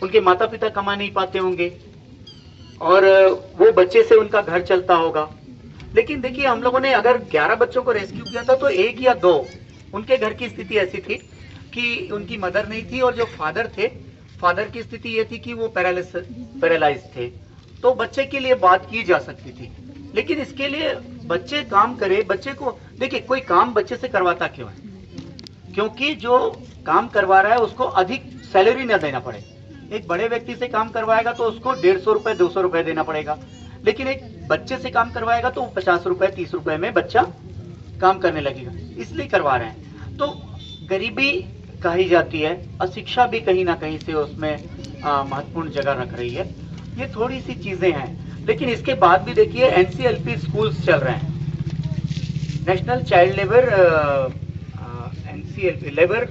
उनके माता पिता कमा नहीं पाते होंगे और वो बच्चे से उनका घर चलता होगा। लेकिन देखिए, हम लोगों ने अगर 11 बच्चों को रेस्क्यू किया था तो 1 या 2 उनके घर की स्थिति ऐसी थी कि उनकी मदर नहीं थी और जो फादर थे, फादर की स्थिति ये थी कि वो पैरालाइज थे। तो बच्चे के लिए बात की जा सकती थी, लेकिन इसके लिए बच्चे काम करे। बच्चे को देखिए, कोई काम बच्चे से करवाता क्यों है? क्योंकि जो काम करवा रहा है उसको अधिक सैलरी न देना पड़े। एक बड़े व्यक्ति से काम करवाएगा तो उसको 150 रुपए 200 रुपए देना पड़ेगा, लेकिन एक बच्चे से काम करवाएगा तो 50 रुपए 30 रुपए में बच्चा काम करने लगेगा, इसलिए करवा रहे हैं। तो गरीबी कही जाती है, अशिक्षा भी कहीं ना कहीं से उसमें महत्वपूर्ण जगह रख रही है। ये थोड़ी सी चीजें हैं, लेकिन इसके बाद भी देखिए एनसीएलपी स्कूल्स चल रहे हैं, national child labour NCLP labour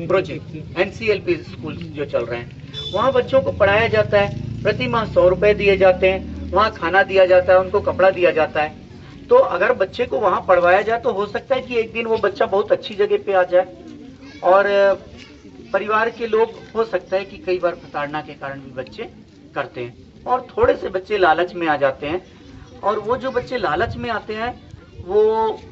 project, NCLP school जो चल रहे हैं, वहाँ बच्चों को पढ़ाया जाता है, प्रति माह 100 रुपए दिए जाते हैं, वहाँ खाना दिया जाता है, उनको कपड़ा दिया जाता है। तो अगर बच्चे को वहाँ पढ़वाया जाए तो हो सकता है कि एक दिन वो बच्चा बहुत अच्छी जगह पे आ जाए। और परिवार के लोग हो सकता है कि कई बार प्रताड़ना के कारण भी बच्चे करते हैं, और थोड़े से बच्चे लालच में आ जाते हैं, और वो जो बच्चे लालच में आते हैं वो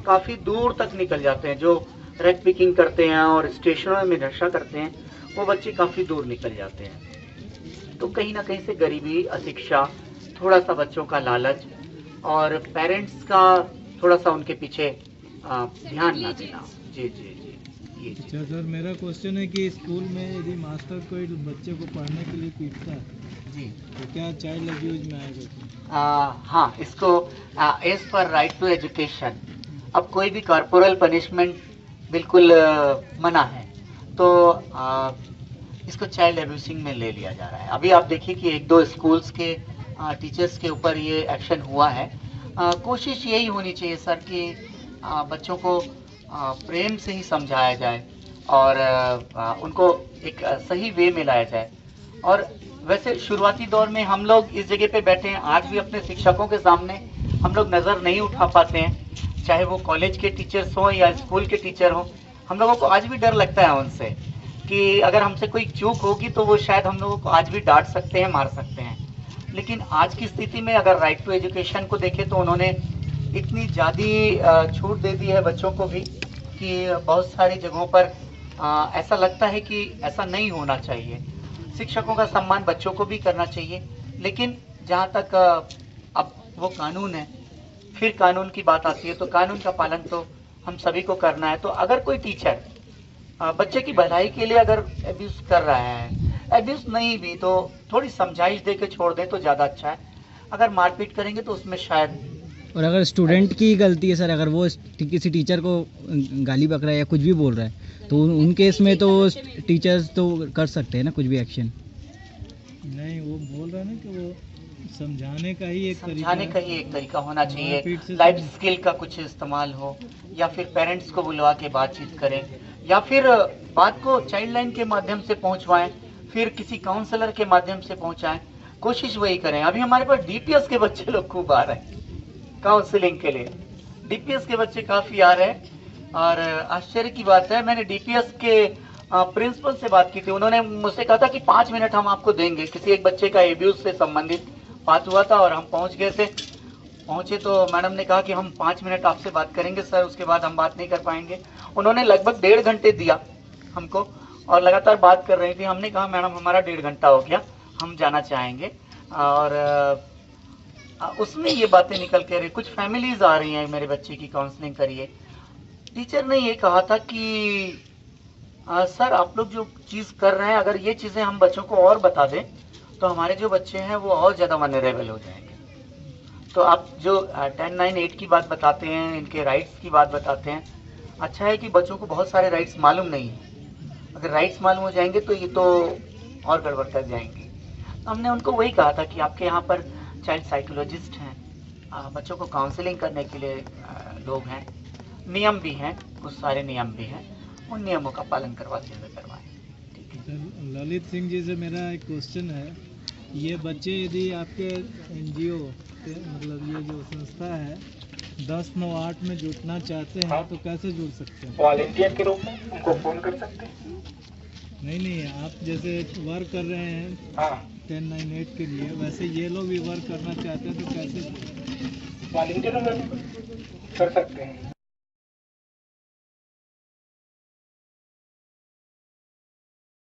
काफी दूर तक निकल जाते हैं। जो रैक पिकिंग करते हैं और स्टेशनों में नशा करते हैं, वो बच्चे काफी दूर निकल जाते हैं। तो कहीं ना कहीं से गरीबी, अशिक्षा, थोड़ा सा बच्चों का लालच और पेरेंट्स का थोड़ा सा उनके पीछे ध्यान ना देना। जी जी जी ये अच्छा सर, मेरा क्वेश्चन है कि स्कूल में यदि मास्टर कोई बच्चे को पढ़ने के लिए पीटता है जी, तो क्या चाइल्ड अब्यूज में आएगा? हाँ, इसको as per right to education, अब कोई भी कॉर्पोरल पनिशमेंट बिल्कुल मना है, तो इसको चाइल्ड अब्यूसिंग में ले लिया जा रहा है। अभी आप देखिए कि 1-2 स्कूल्स के टीचर्स के ऊपर ये एक्शन हुआ है। कोशिश यही होनी चाहिए सर कि बच्चों को प्रेम से ही समझाया जाए और उनको एक सही वे में लाया जाए। और वैसे शुरुआती दौर में हम लोग इस जगह पे बैठे हैं, आज भी अपने शिक्षकों के सामने हम लोग नज़र नहीं उठा पाते हैं, चाहे वो कॉलेज के टीचर्स हों या स्कूल के टीचर हों। हम लोगों को आज भी डर लगता है उनसे कि अगर हमसे कोई चूक होगी तो वो शायद हम लोगों को आज भी डांट सकते हैं, मार सकते हैं। लेकिन आज की स्थिति में अगर राइट टू एजुकेशन को देखें तो उन्होंने इतनी ज़्यादा छूट दे दी है बच्चों को भी कि बहुत सारी जगहों पर ऐसा लगता है कि ऐसा नहीं होना चाहिए। शिक्षकों का सम्मान बच्चों को भी करना चाहिए, लेकिन जहाँ तक अब वो कानून है, फिर कानून की बात आती है तो कानून का पालन तो हम सभी को करना है। तो अगर कोई टीचर बच्चे की भलाई के लिए अगर एब्यूज कर रहा है, एब्यूज नहीं भी तो थोड़ी समझाइश दे के छोड़ दे तो ज़्यादा अच्छा है। अगर मारपीट करेंगे तो उसमें शायद, और अगर स्टूडेंट की गलती है सर, अगर वो किसी टीचर को गाली बक रहा है या कुछ भी बोल रहा है तो उन केस में तो टीचर्स तो कर सकते हैं ना कुछ भी एक्शन? नहीं, वो बोल रहा है ना कि वो समझाने का ही एक तरीका होना चाहिए। लाइफ स्किल का कुछ इस्तेमाल हो, या फिर पेरेंट्स को बुलवा के बातचीत करें, या फिर बात को चाइल्ड लाइन के माध्यम से पहुंचवाएं, फिर किसी काउंसलर के माध्यम से पहुंचाएं। कोशिश वही करें। अभी हमारे पास डीपीएस के बच्चे लोग खूब आ रहे हैं काउंसलिंग के लिए, डीपीएस के बच्चे काफ़ी आ रहे हैं। और आश्चर्य की बात है, मैंने डीपीएस के प्रिंसिपल से बात की थी, उन्होंने मुझसे कहा था कि 5 मिनट हम आपको देंगे। किसी एक बच्चे का एब्यूज से संबंधित बात हुआ था और हम पहुंच गए थे। पहुंचे तो मैडम ने कहा कि हम 5 मिनट आपसे बात करेंगे सर, उसके बाद हम बात नहीं कर पाएंगे। उन्होंने लगभग 1.5 घंटे दिया हमको और लगातार बात कर रही थी। हमने कहा मैडम हमारा 1.5 घंटा हो गया, हम जाना चाहेंगे। और उसमें ये बातें निकल के रही। कुछ फैमिलीज आ रही हैं, मेरे बच्चे की काउंसलिंग करिए। टीचर ने ये कहा था कि सर आप लोग जो चीज़ कर रहे हैं, अगर ये चीज़ें हम बच्चों को और बता दें तो हमारे जो बच्चे हैं वो और ज़्यादा वनरेबल हो जाएंगे। तो आप जो 1098 की बात बताते हैं, इनके राइट्स की बात बताते हैं, अच्छा है कि बच्चों को बहुत सारे राइट्स मालूम नहीं है। अगर राइट्स मालूम हो जाएंगे तो ये तो और गड़बड़ कर जाएंगे। तो हमने उनको वही कहा था कि आपके यहाँ पर चाइल्ड साइकोलॉजिस्ट हैं, बच्चों को काउंसलिंग करने के लिए लोग हैं, नियम भी हैं, कुछ सारे नियम भी हैं, उन नियमों का पालन करवाते हुए करवाएं। ठीक है। ललित सिंह जी से मेरा एक क्वेश्चन है, ये बच्चे यदि आपके एनजीओ मतलब ये जो संस्था है 1098 में जुड़ना चाहते हैं तो कैसे जुड़ सकते हैं? वॉलंटियर के रूप में उनको फोन कर सकते हैं। नहीं, आप जैसे वर्क कर रहे हैं हाँ 1098 के लिए, वैसे ये लोग भी वर्क करना चाहते हैं तो कैसे? वॉलंटियर में कर सकते हैं।